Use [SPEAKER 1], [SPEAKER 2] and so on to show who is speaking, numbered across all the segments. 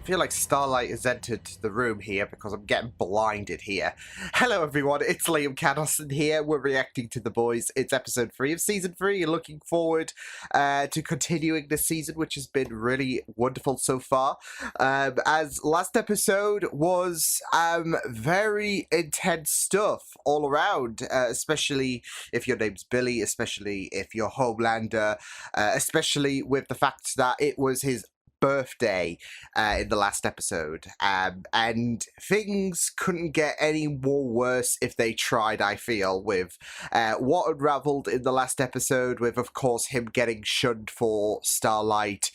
[SPEAKER 1] feel like Starlight has entered the room here because I'm getting blinded here. Hello everyone, it's Liam Caddelson here. We're reacting to The Boys. It's episode 3 of season 3. Looking forward to continuing this season, which has been really wonderful so far. As last episode was very intense stuff all around, especially if your name's Billy, especially if you're Homelander, especially with the fact that it was his birthday in the last episode, and things couldn't get any more worse if they tried, I feel, with what unraveled in the last episode, with of course him getting shunned for Starlight,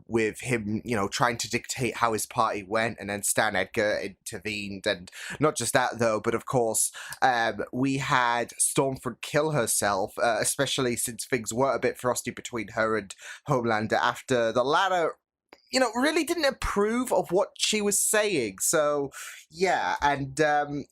[SPEAKER 1] with him, you know, trying to dictate how his party went, and then Stan Edgar intervened. And not just that though, but of course we had Stormfront kill herself, especially since things were a bit frosty between her and Homelander after the latter, you know, really didn't approve of what she was saying. So, yeah, and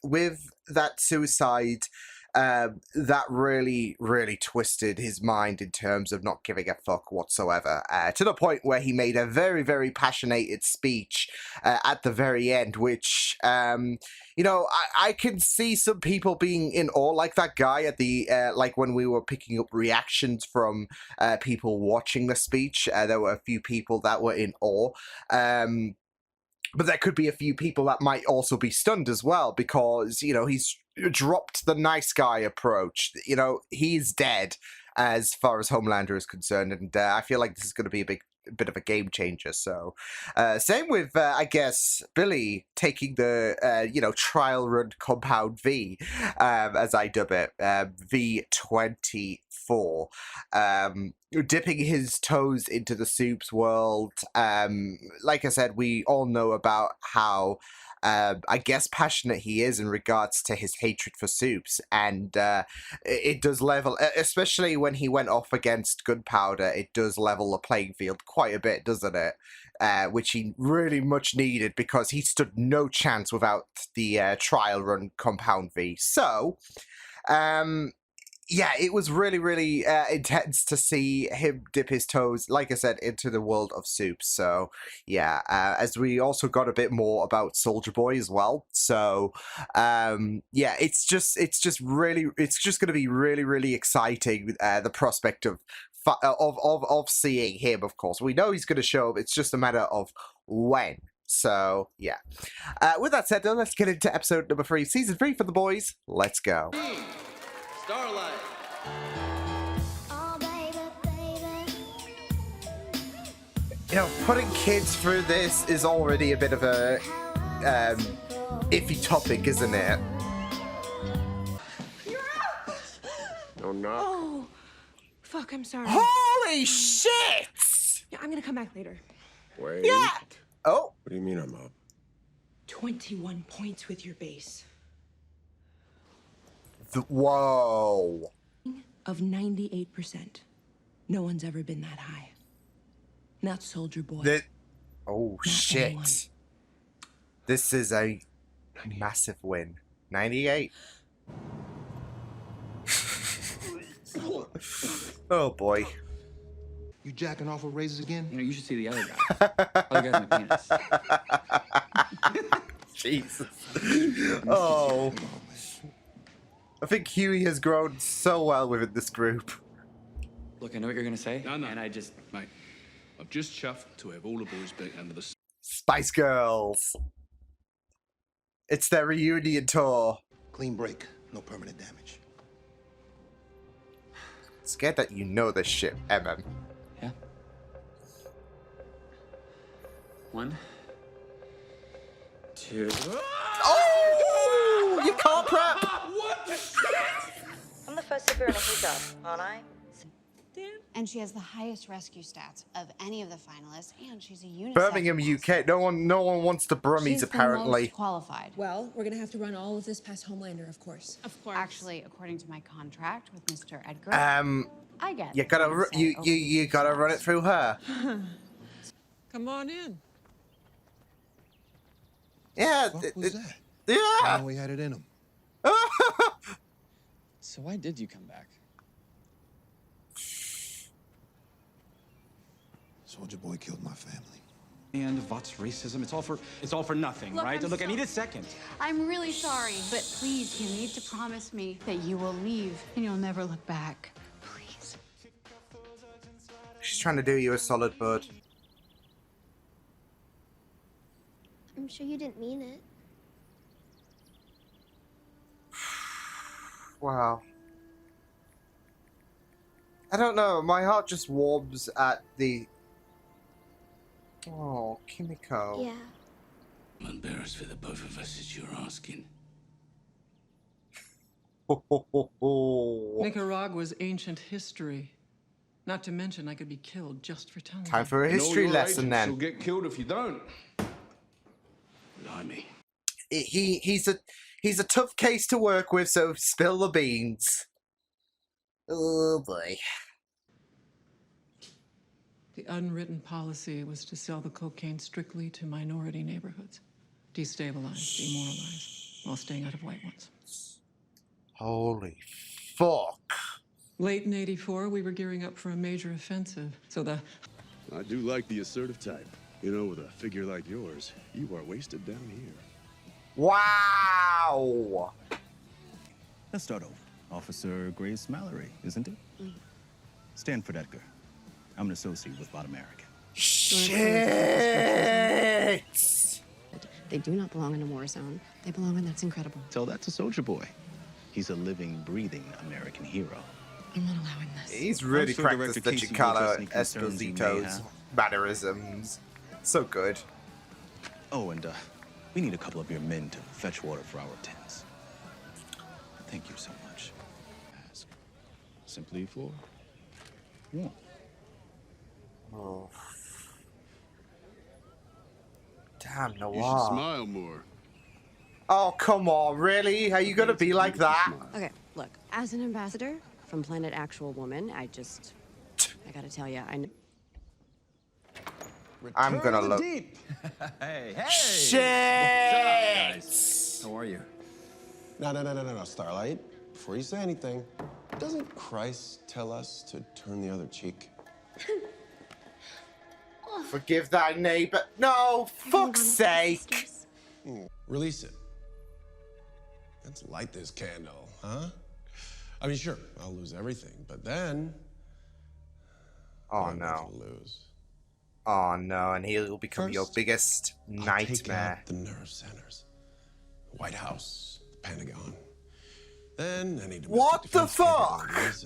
[SPEAKER 1] with that suicide, that really, really twisted his mind in terms of not giving a fuck whatsoever, to the point where he made a very, very passionate speech at the very end, which, you know, I can see some people being in awe, like that guy at the, like when we were picking up reactions from people watching the speech, there were a few people that were in awe. But there could be a few people that might also be stunned as well, because, you know, he's dropped the nice guy approach. You know, he's dead as far as Homelander is concerned, and I feel like this is going to be a bit of a game changer. So same with I guess Billy taking the you know, trial run Compound V, as I dub it, V24, dipping his toes into the Soups world. Like I said, we all know about how I guess passionate he is in regards to his hatred for Soups, and it does level, especially when he went off against Gunpowder, it does level the playing field quite a bit, doesn't it? Which he really much needed, because he stood no chance without the trial run Compound V. So, yeah, it was really, really intense to see him dip his toes, like I said, into the world of Soups. So, yeah, as we also got a bit more about Soldier Boy as well. So, yeah, it's just going to be really, really exciting. The prospect of seeing him. Of course, we know he's going to show up. It's just a matter of when. So, yeah. With that said, though, let's get into episode number 3, season 3 for The Boys. Let's go.
[SPEAKER 2] Starlight.
[SPEAKER 3] Oh, baby, baby.
[SPEAKER 1] You know, putting kids through this is already a bit of a iffy topic, isn't it?
[SPEAKER 2] No knock.
[SPEAKER 4] Oh, fuck, I'm sorry.
[SPEAKER 1] Holy shit!
[SPEAKER 4] Yeah, I'm gonna come back later.
[SPEAKER 2] Wait.
[SPEAKER 1] Yeah! Oh!
[SPEAKER 2] What do you mean I'm up?
[SPEAKER 4] 21 points with your base.
[SPEAKER 1] Whoa!
[SPEAKER 4] Of 98%. No one's ever been that high. Not Soldier Boy.
[SPEAKER 1] Oh,
[SPEAKER 4] Not
[SPEAKER 1] shit.
[SPEAKER 4] anyone.
[SPEAKER 1] This is a massive win. 98. Oh, boy.
[SPEAKER 5] You jacking off with razors again?
[SPEAKER 6] You know, you should see the other guy. Other guy's my penis.
[SPEAKER 1] Jesus. Oh. I think Huey has grown so well within this group.
[SPEAKER 6] Look, I know what you're gonna say,
[SPEAKER 7] No.
[SPEAKER 6] and I just...
[SPEAKER 7] Mate, I've just chuffed to have all the boys back under the...
[SPEAKER 1] Spice Girls. It's their reunion tour.
[SPEAKER 5] Clean break, no permanent damage.
[SPEAKER 1] Scared that you know this shit, MM.
[SPEAKER 6] Yeah? 1, 2...
[SPEAKER 1] Oh! You can't prep!
[SPEAKER 8] I'm the first superhero in a job, aren't I?
[SPEAKER 9] And she has the highest rescue stats of any of the finalists, and she's a unisex.
[SPEAKER 1] Birmingham, UK. No one wants the Brummies,
[SPEAKER 9] She's
[SPEAKER 1] apparently.
[SPEAKER 9] the most qualified.
[SPEAKER 4] Well, we're gonna have to run all of this past Homelander, of course. Of course.
[SPEAKER 9] Actually, according to my contract with Mr. Edgar, I get.
[SPEAKER 1] You gotta you gotta run it through her.
[SPEAKER 10] Come on in.
[SPEAKER 1] Yeah.
[SPEAKER 5] What was that?
[SPEAKER 1] Yeah.
[SPEAKER 5] And we had it in him.
[SPEAKER 6] So why did you come back?
[SPEAKER 5] Soldier Boy killed my family.
[SPEAKER 11] And what's racism? It's all for nothing,
[SPEAKER 9] Look,
[SPEAKER 11] right?
[SPEAKER 9] I'm
[SPEAKER 11] Look, I
[SPEAKER 9] so-
[SPEAKER 11] need a second.
[SPEAKER 9] I'm really sorry, but please, you need to promise me that you will leave and you'll never look back. Please.
[SPEAKER 1] She's trying to do you a solid, bud.
[SPEAKER 3] I'm sure you didn't mean it.
[SPEAKER 1] Wow. I don't know. My heart just warms at the. Oh, Kimiko.
[SPEAKER 3] Yeah.
[SPEAKER 7] I'm embarrassed for the both of us as you're asking.
[SPEAKER 10] Nicaragua's ancient history. Not to mention, I could be killed just for telling
[SPEAKER 1] Time
[SPEAKER 10] you.
[SPEAKER 1] for a history lesson
[SPEAKER 7] You'll
[SPEAKER 1] then.
[SPEAKER 7] get killed if you don't. Blimey.
[SPEAKER 1] He's a tough case to work with, so spill the beans. Oh boy.
[SPEAKER 10] The unwritten policy was to sell the cocaine strictly to minority neighborhoods. Destabilize, demoralize, while staying out of white ones.
[SPEAKER 1] Holy fuck.
[SPEAKER 10] Late in '84, we were gearing up for a major offensive. So the
[SPEAKER 2] I do like the assertive type. You know, with a figure like yours, you are wasted down here.
[SPEAKER 1] Wow.
[SPEAKER 12] Let's start over. Officer Grace Mallory, isn't it? Stanford Edgar. I'm an associate with Bot American.
[SPEAKER 1] Shit.
[SPEAKER 9] They do not belong in a war zone. They belong in That's Incredible.
[SPEAKER 12] So that's a soldier boy. He's a living, breathing American hero.
[SPEAKER 9] I'm not allowing this.
[SPEAKER 1] He's really
[SPEAKER 12] I'm sure
[SPEAKER 1] practiced the
[SPEAKER 12] Director Casey will address
[SPEAKER 1] Chicano
[SPEAKER 12] any concerns you may
[SPEAKER 1] Esposito's
[SPEAKER 12] have.
[SPEAKER 1] mannerisms. So good.
[SPEAKER 12] Oh, and we need a couple of your men to fetch water for our tents. Thank you so much. Ask simply for warmth.
[SPEAKER 1] Oh. Damn,
[SPEAKER 2] You should
[SPEAKER 1] Noir.
[SPEAKER 2] smile more.
[SPEAKER 1] Oh, come on, really? Are you gonna be like that?
[SPEAKER 9] Okay, look, as an ambassador from Planet Actual Woman, I gotta tell you, I know.
[SPEAKER 1] I'm gonna look.
[SPEAKER 6] Hey, hey!
[SPEAKER 1] Shit!
[SPEAKER 6] How are you?
[SPEAKER 2] No, Starlight. Before you say anything, doesn't Christ tell us to turn the other cheek?
[SPEAKER 1] Forgive thy neighbor. No, fuck's sake.
[SPEAKER 2] Release it. Let's light this candle, huh? I mean, sure, I'll lose everything, but then...
[SPEAKER 1] Oh
[SPEAKER 2] I'm
[SPEAKER 1] no.
[SPEAKER 2] going to lose.
[SPEAKER 1] Oh no, and he'll become your
[SPEAKER 2] First,
[SPEAKER 1] biggest
[SPEAKER 2] I'll take
[SPEAKER 1] nightmare.
[SPEAKER 2] out the nerve centers. The White House, the Pentagon. Then any domestic
[SPEAKER 1] What the
[SPEAKER 2] defense
[SPEAKER 1] fuck?
[SPEAKER 2] capabilities,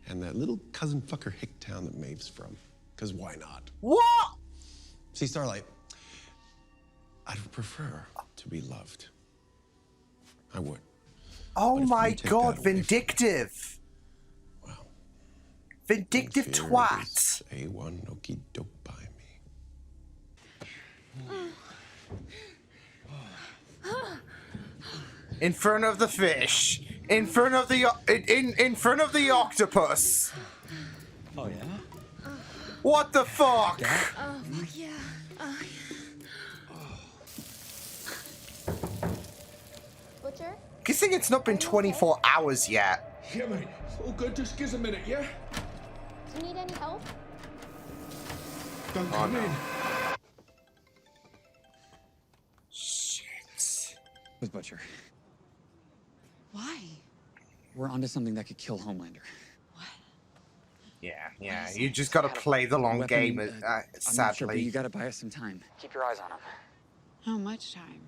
[SPEAKER 2] and that little cousin fucker hick town that Maeve's from. Because why not?
[SPEAKER 1] What?
[SPEAKER 2] See, Starlight, I'd prefer to be loved. I would.
[SPEAKER 1] Oh
[SPEAKER 2] But if
[SPEAKER 1] my
[SPEAKER 2] you take
[SPEAKER 1] god,
[SPEAKER 2] that away from me,
[SPEAKER 1] vindictive.
[SPEAKER 2] well,
[SPEAKER 1] Vindictive
[SPEAKER 2] fear
[SPEAKER 1] twat.
[SPEAKER 2] is A1 okie doke by me.
[SPEAKER 1] In front of the fish. In front of the in front of the octopus.
[SPEAKER 6] Oh yeah.
[SPEAKER 1] What the fuck?
[SPEAKER 3] Oh, fuck yeah. Butcher?
[SPEAKER 1] Good thing it's not been 24 hours yet.
[SPEAKER 7] Yeah, mate. It's all good. Just give us a minute, yeah?
[SPEAKER 3] Do you need any help?
[SPEAKER 7] Don't come in.
[SPEAKER 1] Shit.
[SPEAKER 6] With Butcher.
[SPEAKER 9] Why?
[SPEAKER 6] We're onto something that could kill Homelander.
[SPEAKER 1] Yeah. You just gotta play the long
[SPEAKER 6] Weapon,
[SPEAKER 1] game,
[SPEAKER 6] I'm not sure, but
[SPEAKER 1] sadly.
[SPEAKER 6] you gotta buy us some time. Keep your eyes on him.
[SPEAKER 9] How much time?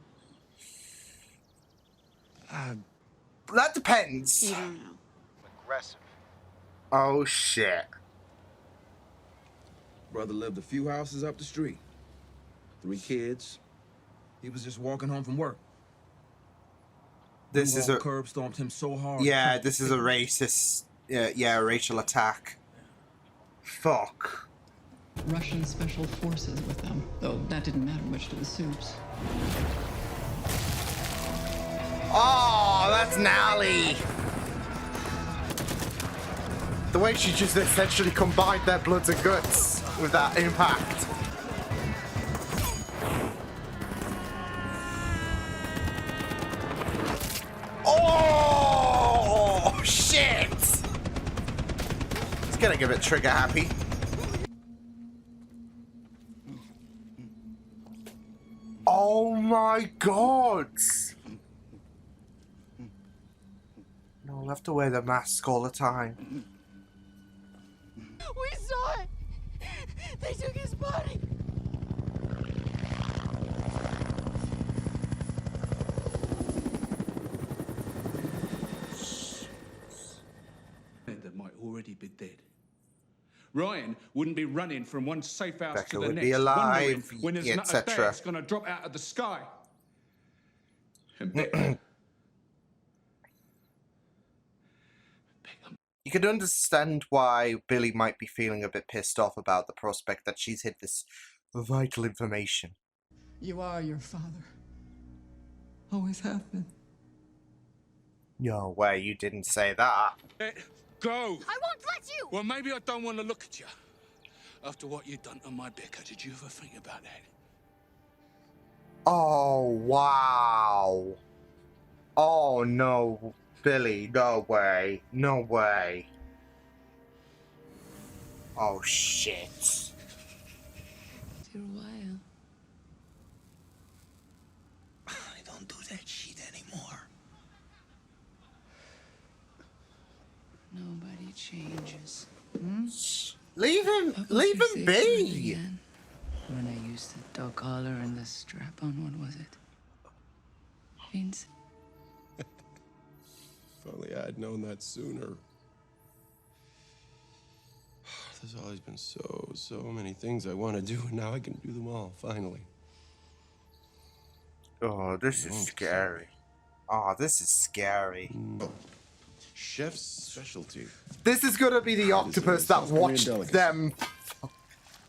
[SPEAKER 1] That depends.
[SPEAKER 9] You don't know.
[SPEAKER 5] Aggressive.
[SPEAKER 1] Oh shit.
[SPEAKER 13] Brother lived a few houses up the street. 3 kids. He was just walking home from work.
[SPEAKER 1] This is a
[SPEAKER 13] curb stomped him so hard.
[SPEAKER 1] yeah. This is a racist. Yeah, racial attack. Fuck.
[SPEAKER 10] Russian special forces with them, though that didn't matter much to the Supes.
[SPEAKER 1] Oh, that's gnarly. The way she just essentially combined their bloods and guts with that impact. Oh, shit! It's gonna give it trigger happy. my god! No, I'll have to wear the mask all the time.
[SPEAKER 14] We saw it! They took his body!
[SPEAKER 7] That might already be dead. Ryan wouldn't be running from one safe house
[SPEAKER 1] Becca
[SPEAKER 7] to the
[SPEAKER 1] would
[SPEAKER 7] next,
[SPEAKER 1] be alive,
[SPEAKER 7] wondering when there's not a
[SPEAKER 1] etc.
[SPEAKER 7] day it's going to drop out of the sky. And Becca,
[SPEAKER 1] you can understand why Billy might be feeling a bit pissed off about the prospect that she's hid this vital information.
[SPEAKER 10] You are your father. Always have been.
[SPEAKER 1] No way, you didn't say that.
[SPEAKER 7] let go.
[SPEAKER 14] I won't let you!
[SPEAKER 7] Well, maybe I don't want to look at you. After what you've done to my Becca, did you ever think about that?
[SPEAKER 1] Oh, wow. Oh, no, Billy, no way. No way. Oh, shit.
[SPEAKER 4] For a while.
[SPEAKER 5] I don't do that shit anymore.
[SPEAKER 4] Nobody changes.
[SPEAKER 1] Leave him be.
[SPEAKER 4] When I used the dog collar and the strap on, what was it? Vince.
[SPEAKER 2] If only I had known that sooner. There's always been so many things I want to do, and now I can do them all, finally.
[SPEAKER 1] Oh, this is scary. Oh, this is scary.
[SPEAKER 2] Chef's specialty.
[SPEAKER 1] This is gonna be the octopus that watched them.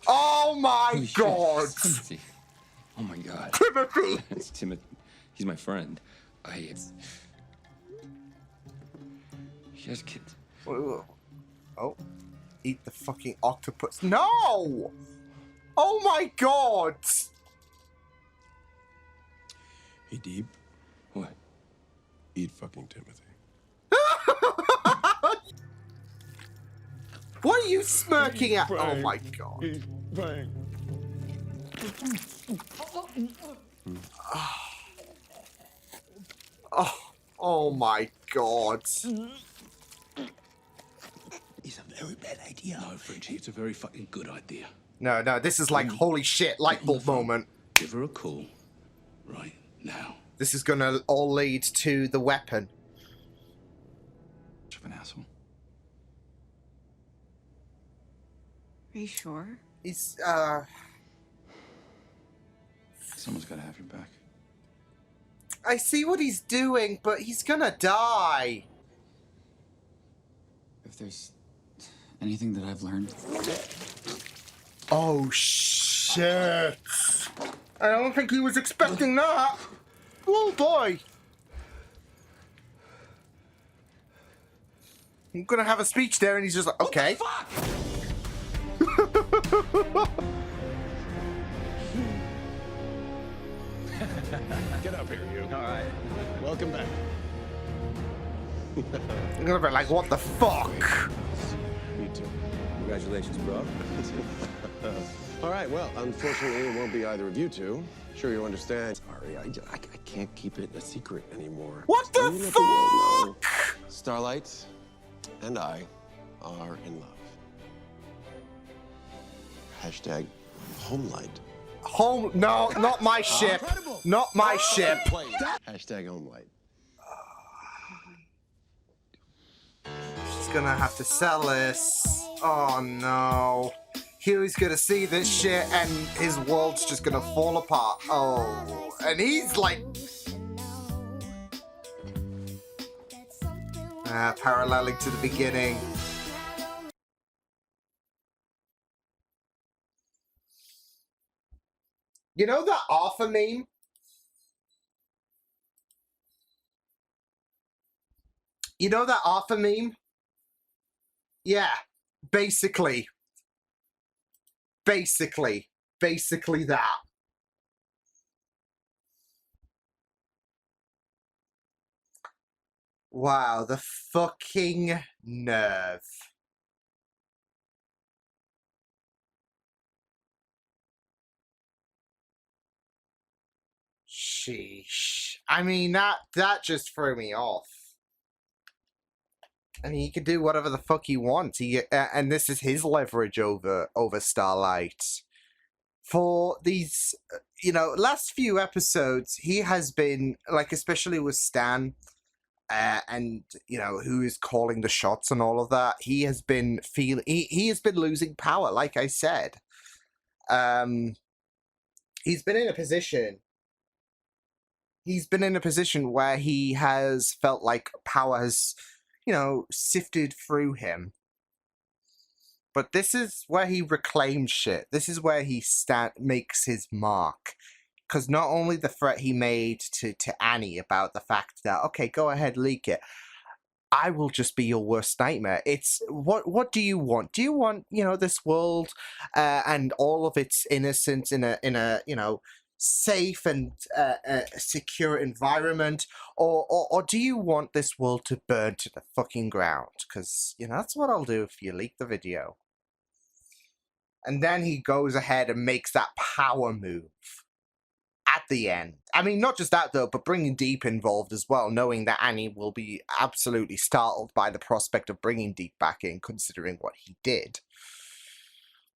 [SPEAKER 1] Oh my god!
[SPEAKER 15] Timothy. Oh my god.
[SPEAKER 1] Timothy!
[SPEAKER 15] It's Timothy. He's my friend. He has kids.
[SPEAKER 1] Oh. Eat the fucking octopus. No! Oh my god!
[SPEAKER 2] Hey, Deep.
[SPEAKER 15] What?
[SPEAKER 2] Eat fucking Timothy.
[SPEAKER 1] What are you smirking at? Oh my god. Oh my god.
[SPEAKER 5] It's a very bad idea.
[SPEAKER 7] No, Frenchie, it's a very fucking good idea.
[SPEAKER 1] No, this is like holy shit light bulb moment.
[SPEAKER 7] Give her a call. Right now.
[SPEAKER 1] This is gonna all lead to the weapon.
[SPEAKER 15] Such an asshole.
[SPEAKER 9] Are you sure?
[SPEAKER 1] He's,
[SPEAKER 15] Someone's got to have your back.
[SPEAKER 1] I see what he's doing, but he's gonna die.
[SPEAKER 6] If there's anything that I've learned,
[SPEAKER 1] Oh, shit. I don't think he was expecting that. Oh, boy. I'm gonna have a speech there, and he's just like, okay.
[SPEAKER 2] Get up here, you. All right. Welcome back.
[SPEAKER 1] I'm gonna be like, what the fuck?
[SPEAKER 2] Me too.
[SPEAKER 13] Congratulations, bro.
[SPEAKER 2] All right, well, unfortunately, it won't be either of you two. Sure you understand. Sorry, I can't keep it a secret anymore.
[SPEAKER 1] What the
[SPEAKER 2] I'm gonna let the world know.
[SPEAKER 1] fuck?
[SPEAKER 2] Starlight and I are in love. Hashtag homelight.
[SPEAKER 1] Home? No, not my ship. Not my ship.
[SPEAKER 2] Hashtag homelight.
[SPEAKER 1] She's gonna have to sell this. Oh no. Huey's gonna see this shit and his world's just gonna fall apart. Oh, and he's like paralleling to the beginning. You know that Arthur meme? You know that Arthur meme? Yeah, basically that. Wow, the fucking nerve. Sheesh. I mean, that just threw me off. I mean, he can do whatever the fuck he wants. And this is his leverage over Starlight. For these, last few episodes, he has been, like, especially with Stan, and, who is calling the shots and all of that, he has been he has been losing power, like I said. He's been in a position where he has felt like power has, sifted through him. But this is where he reclaims shit. This is where he makes his mark. Because not only the threat he made to Annie about the fact that, okay, go ahead, leak it. I will just be your worst nightmare. It's, what do you want? Do you want, this world and all of its innocence in a safe and secure environment? Or do you want this world to burn to the fucking ground? Because, that's what I'll do if you leak the video. And then he goes ahead and makes that power move at the end. I mean, not just that, though, but bringing Deep involved as well, knowing that Annie will be absolutely startled by the prospect of bringing Deep back in, considering what he did.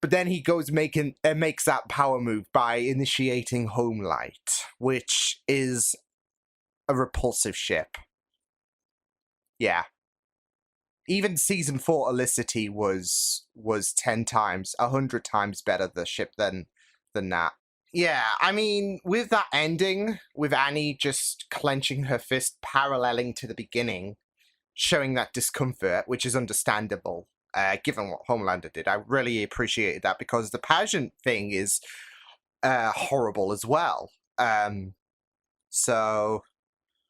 [SPEAKER 1] But then he goes makes that power move by initiating Homelight, which is a repulsive ship. Yeah. Even Season 4 Elicity was 10 times, 100 times better the ship than that. Yeah, I mean, with that ending, with Annie just clenching her fist paralleling to the beginning, showing that discomfort, which is understandable, given what Homelander did. I really appreciated that, because the pageant thing is horrible as well. So,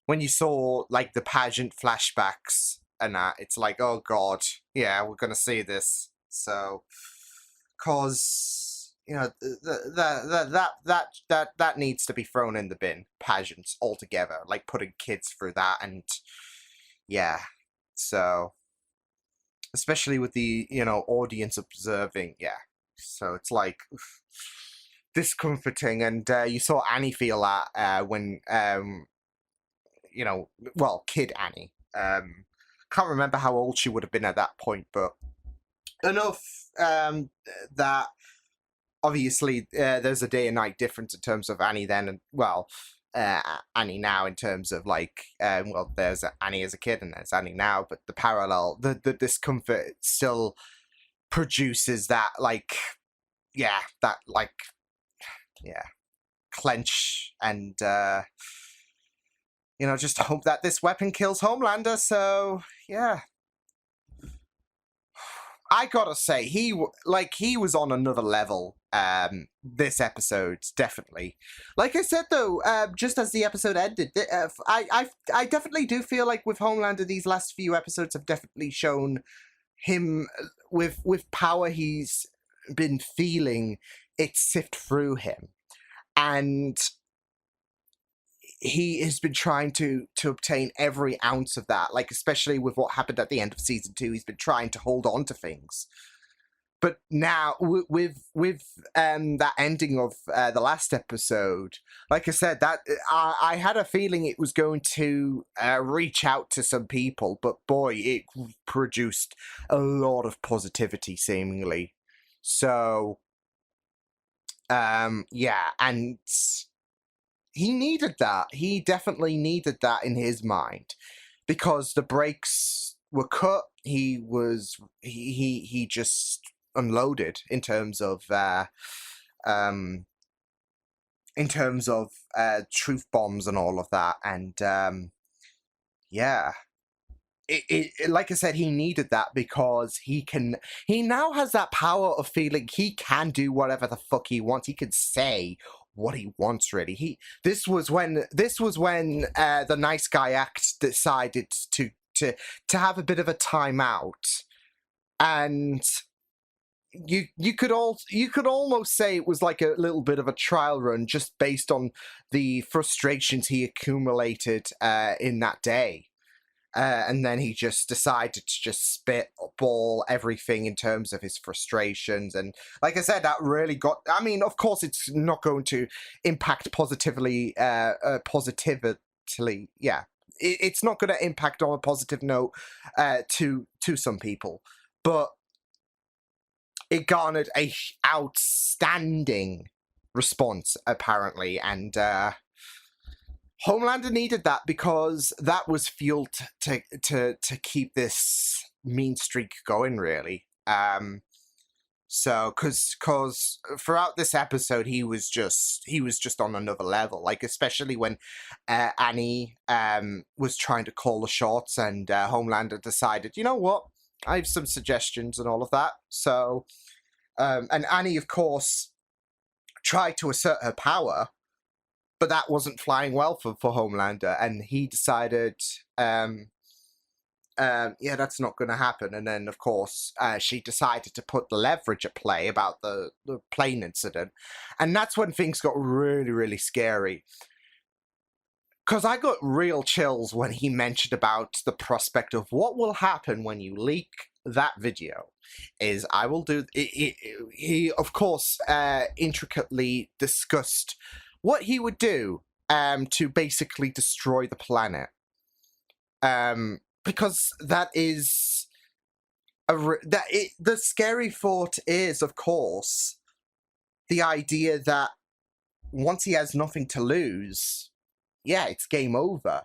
[SPEAKER 1] when you saw, like, the pageant flashbacks and that, it's like, oh god, yeah, we're gonna see this. So, cause that needs to be thrown in the bin. Pageants altogether, like putting kids through that, and yeah. So, especially with the audience observing, yeah. So it's like discomforting, and you saw Annie feel that when kid Annie. Can't remember how old she would have been at that point, but enough that obviously there's a day and night difference in terms of Annie then and, Annie now, in terms of, like, there's Annie as a kid and there's Annie now, but the parallel, the discomfort still produces that, clench, and just hope that this weapon kills Homelander. So yeah, I gotta say, he was on another level this episode, definitely. Like I said, though, just as the episode ended, I definitely do feel like with Homelander, these last few episodes have definitely shown him with power he's been feeling it sift through him, and he has been trying to obtain every ounce of that, like, especially with what happened at the end of season 2. He's been trying to hold on to things, but now with that ending of the last episode, like I said, that I had a feeling it was going to reach out to some people, but boy, it produced a lot of positivity, seemingly. So yeah, and he needed that. He definitely needed that in his mind, because the brakes were cut. He just unloaded in terms of truth bombs and all of that, and yeah. It, like I said, he needed that because he now has that power of feeling he can do whatever the fuck he wants. He can say what he wants, really. This was when the Nice Guy Act decided to have a bit of a timeout, and you could almost say it was like a little bit of a trial run, just based on the frustrations he accumulated in that day. And then he just decided to just spitball everything in terms of his frustrations. And like I said, that really got... I mean, of course, it's not going to impact positively... yeah. It's not going to impact on a positive note to some people. But it garnered a outstanding response, apparently. And... Homelander needed that because that was fuel to keep this mean streak going, really. So, cause throughout this episode, he was just on another level. Like, especially when Annie was trying to call the shots, and Homelander decided, you know what, I have some suggestions and all of that. So, and Annie, of course, tried to assert her power. But that wasn't flying well for Homelander, and he decided, yeah, that's not going to happen. And then, of course, she decided to put the leverage at play about the plane incident. And that's when things got really, really scary. Because I got real chills when he mentioned about the prospect of what will happen when you leak that video. Is I will do... He, of course, intricately discussed what he would do to basically destroy the planet. Because that is... the scary thought is, of course, the idea that once he has nothing to lose, yeah, it's game over.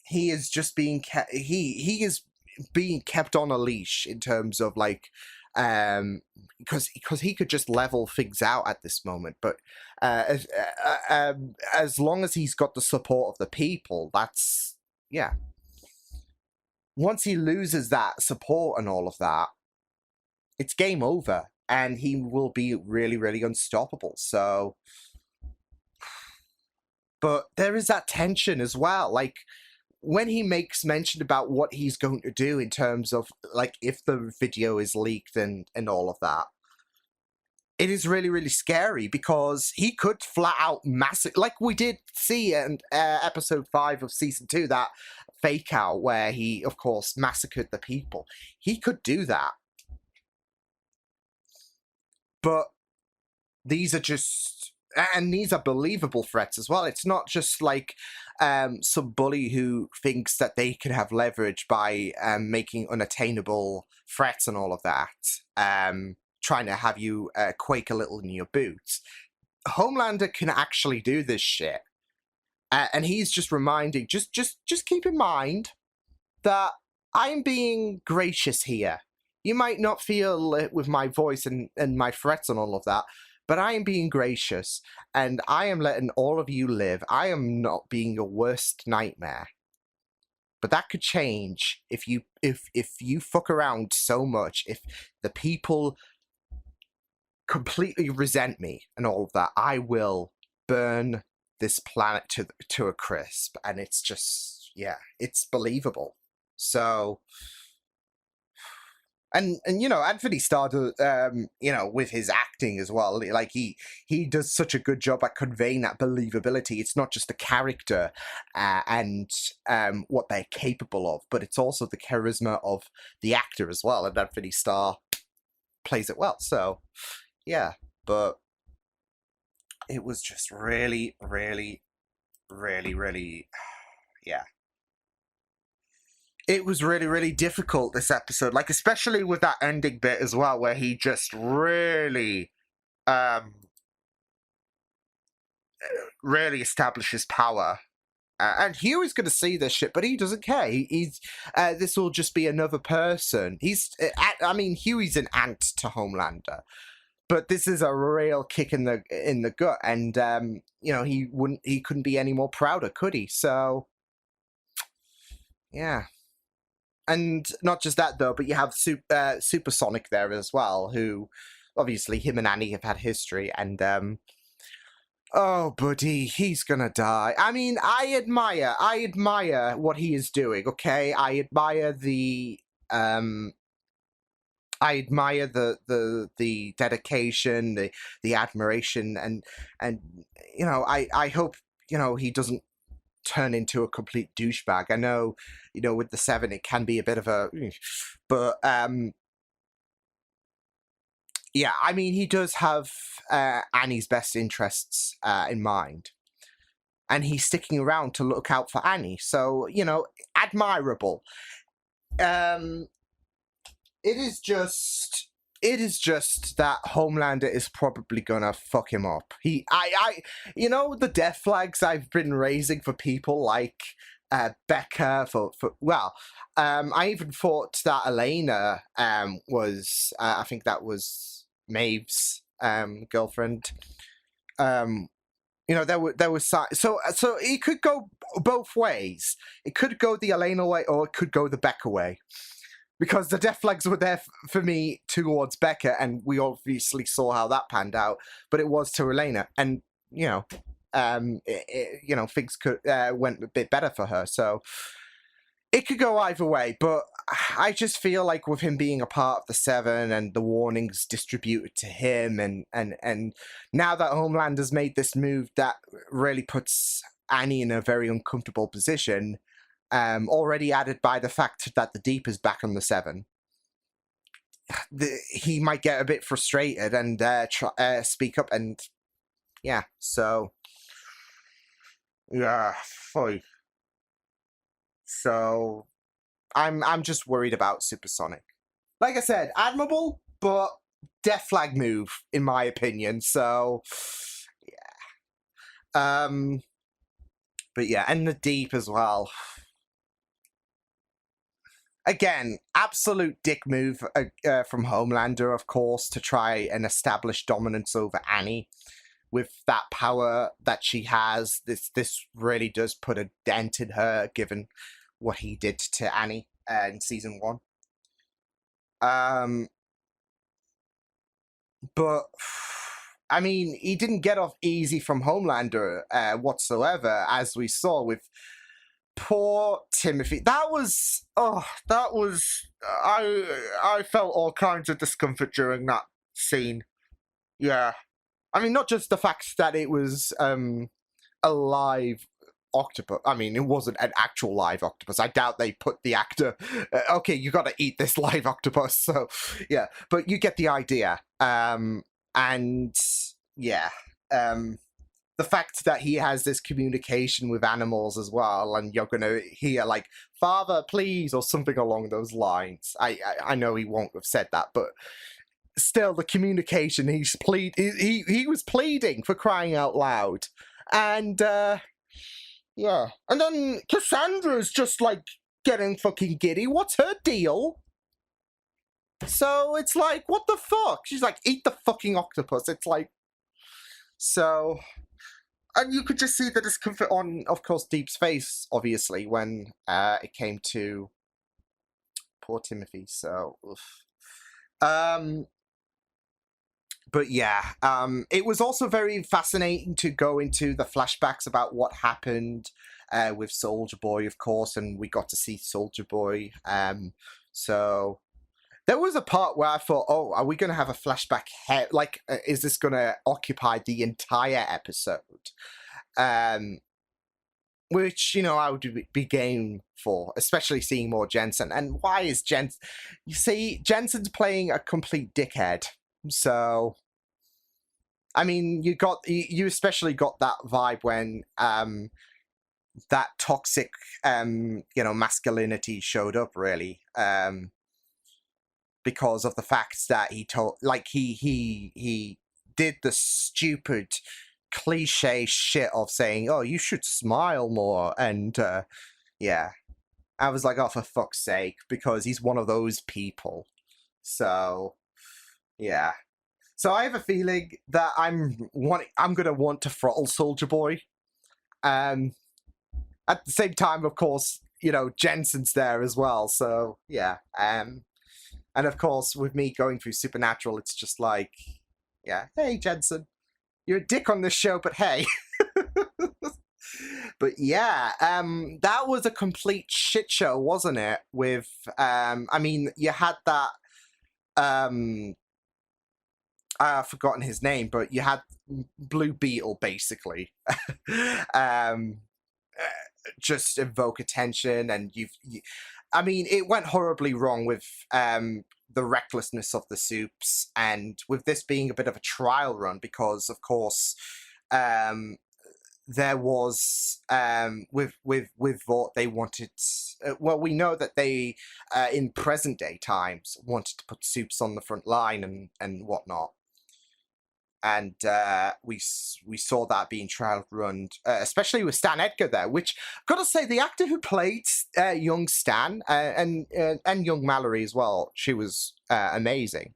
[SPEAKER 1] He is just being he is being kept on a leash in terms of, like, because he could just level things out at this moment, but as long as he's got the support of the people, that's... yeah. Once he loses that support and all of that, it's game over, and he will be really, really unstoppable. So, but there is that tension as well, like, when he makes mention about what he's going to do in terms of, like, if the video is leaked and all of that, it is really, really scary, because he could flat out massive... like we did see in episode 5 of season 2, that fake out where he, of course, massacred the people. He could do that. But these are just... and these are believable threats as well. It's not just like some bully who thinks that they can have leverage by making unattainable threats and all of that, trying to have you quake a little in your boots. Homelander can actually do this shit, and he's just reminding, just keep in mind that I'm being gracious here. You might not feel it with my voice and my threats and all of that, but I am being gracious, and I am letting all of you live. I am not being your worst nightmare. But that could change if you fuck around so much, if the people completely resent me and all of that. I will burn this planet to a crisp, and it's just, yeah, it's believable. So... And you know, Anthony Starr, you know, with his acting as well, like he does such a good job at conveying that believability. It's not just the character and what they're capable of, but it's also the charisma of the actor as well. And Anthony Starr plays it well. So, yeah, but it was just really, really, really, really, yeah. It was really, really difficult, this episode. Like, especially with that ending bit as well, where he just really, really establishes power. And Huey's going to see this shit, but he doesn't care. He's this will just be another person. I mean, Huey's an ant to Homelander, but this is a real kick in the gut. And you know, he couldn't be any more prouder, could he? So, yeah. And not just that, though, but you have Supersonic there as well, who, obviously, him and Annie have had history, and, oh, buddy, he's gonna die. I mean, I admire what he is doing, okay? I admire the dedication, the admiration, and, you know, I hope, you know, he doesn't turn into a complete douchebag. I know, you know, with the Seven, it can be a bit of a, but yeah, I mean, he does have Annie's best interests in mind, and he's sticking around to look out for Annie. So, you know, admirable. It is just that Homelander is probably gonna fuck him up. You know, the death flags I've been raising for people like Becca, I even thought that Elena was, I think that was Maeve's girlfriend. You know, there was so it could go both ways. It could go the Elena way, or it could go the Becca way. Because the death flags were there for me towards Becca, and we obviously saw how that panned out. But it was to Elena, and you know, things could went a bit better for her. So it could go either way. But I just feel like with him being a part of the Seven and the warnings distributed to him, and now that Homelander's made this move, that really puts Annie in a very uncomfortable position. Already added by the fact that the Deep is back on the Seven. He might get a bit frustrated and speak up, and yeah, so yeah, fine. So I'm just worried about Supersonic. Like I said, admirable, but death flag move in my opinion. So yeah, but yeah, and the Deep as well. Again, absolute dick move from Homelander, of course, to try and establish dominance over Annie. With that power that she has, this really does put a dent in her, given what he did to Annie in season 1. But I mean, he didn't get off easy from Homelander whatsoever, as we saw with poor Timothy. I felt all kinds of discomfort during that scene. Yeah. I mean, not just the fact that it was a live octopus. I mean, it wasn't an actual live octopus. I doubt they put the actor, okay, you gotta eat this live octopus. So, yeah. But you get the idea. And, yeah. The fact that he has this communication with animals as well, and you're going to hear like, "Father, please," or something along those lines. I know he won't have said that, but still, the communication, he was pleading, for crying out loud. And, yeah. And then Cassandra's just like getting fucking giddy. What's her deal? So it's like, what the fuck? She's like, "Eat the fucking octopus." It's like, so... And you could just see the discomfort on, of course, Deep's face, obviously, when it came to poor Timothy. So, but yeah, it was also very fascinating to go into the flashbacks about what happened with Soldier Boy, of course, and we got to see Soldier Boy. So there was a part where I thought, oh, are we going to have a flashback? Is this going to occupy the entire episode? Which, you know, I would be game for, especially seeing more Jensen. And why is Jensen... You see, Jensen's playing a complete dickhead. So, I mean, you especially got that vibe when that toxic, masculinity showed up, really. Because of the fact that he did the stupid cliche shit of saying, "Oh, you should smile more," and yeah, I was like, oh, for fuck's sake, because he's one of those people. So yeah, so I have a feeling that I'm gonna want to throttle Soldier Boy. At the same time, of course, you know, Jensen's there as well, so yeah. And of course, with me going through Supernatural, it's just like, yeah, hey, Jensen, you're a dick on this show, but hey. But yeah, that was a complete shit show, wasn't it? With, I mean, you had that, I've forgotten his name, but you had Blue Beetle, basically. just evoke attention, and I mean, it went horribly wrong with the recklessness of the Supes, and with this being a bit of a trial run, because of course there was with Vought, they wanted well, we know that they in present day times wanted to put Supes on the front line and whatnot, and we saw that being trial run, especially with Stan Edgar there, which I've got to say, the actor who played young Stan and young Mallory as well, she was amazing.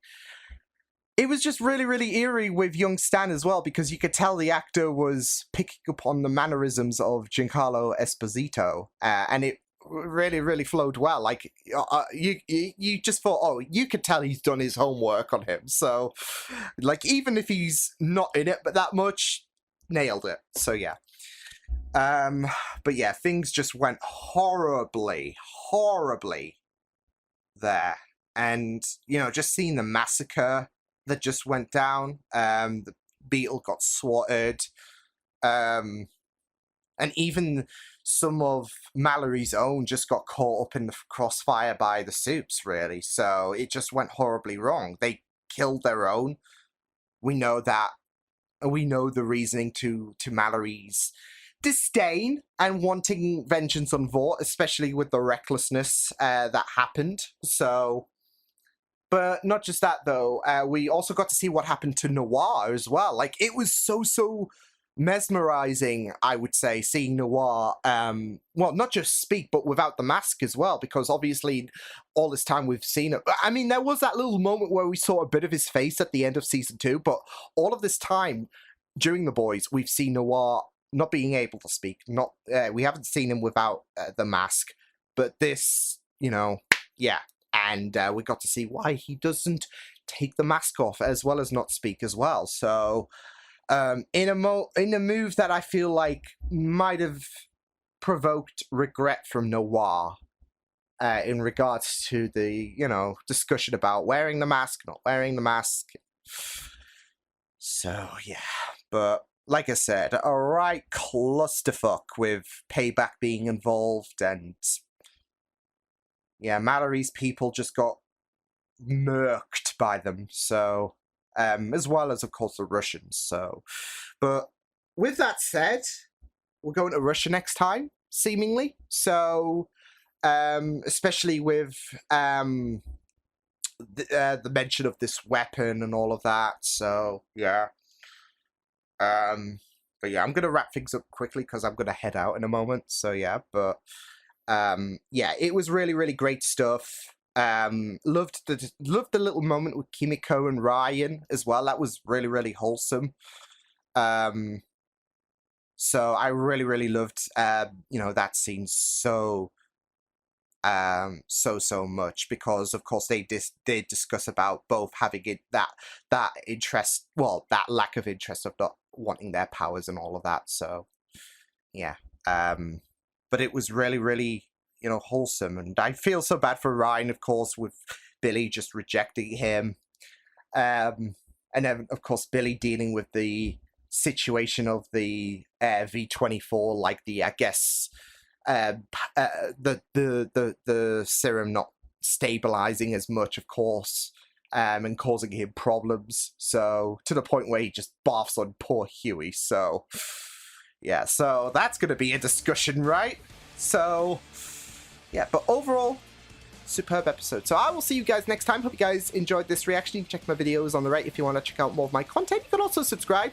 [SPEAKER 1] It was just really, really eerie with young Stan as well, because you could tell the actor was picking up on the mannerisms of Giancarlo Esposito, and it really, really flowed well. Like, you just thought, oh, you could tell he's done his homework on him. So, like, even if he's not in it but that much, nailed it. So yeah. But yeah, things just went horribly there. And, you know, just seeing the massacre that just went down, the Beetle got swatted, and even some of Mallory's own just got caught up in the crossfire by the Supes, really. So it just went horribly wrong. They killed their own. We know that. We know the reasoning to Mallory's disdain and wanting vengeance on Vought, especially with the recklessness that happened. So, but not just that, though. We also got to see what happened to Noir as well. Like, it was so mesmerizing, I would say, seeing Noir, well, not just speak, but without the mask as well, because obviously all this time we've seen it. I mean, there was that little moment where we saw a bit of his face at the end of season 2, but all of this time during The Boys, we've seen Noir not being able to speak. We haven't seen him without the mask, but this, you know, yeah. And we got to see why he doesn't take the mask off, as well as not speak as well. So, in a move that I feel like might have provoked regret from Noir, in regards to the, you know, discussion about wearing the mask, not wearing the mask. So yeah, but like I said, a right clusterfuck with Payback being involved, and yeah, Mallory's people just got murked by them. So, as well as, of course, the Russians. So, but with that said, we're going to Russia next time, seemingly. So, especially with the mention of this weapon and all of that. So, yeah. But yeah, I'm going to wrap things up quickly because I'm going to head out in a moment. So, yeah, but yeah, it was really, really great stuff. Loved the little moment with Kimiko and Ryan as well. That was really, really wholesome. So I really, really loved you know, that scene so much, because of course they did discuss about both having that interest, well, that lack of interest of not wanting their powers and all of that. So yeah, but it was really, really, you know, wholesome. And I feel so bad for Ryan, of course, with Billy just rejecting him. And then, of course, Billy dealing with the situation of the V24, like the, I guess, the serum not stabilizing as much, of course, and causing him problems. So, to the point where he just barfs on poor Huey. So, yeah, so that's going to be a discussion, right? So, yeah, but overall, superb episode. So I will see you guys next time. Hope you guys enjoyed this reaction. You can check my videos on the right if you want to check out more of my content. You can also subscribe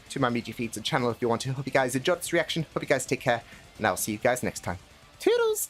[SPEAKER 1] to my media feeds and channel if you want to. Hope you guys enjoyed this reaction. Hope you guys take care, and I will see you guys next time. Toodles!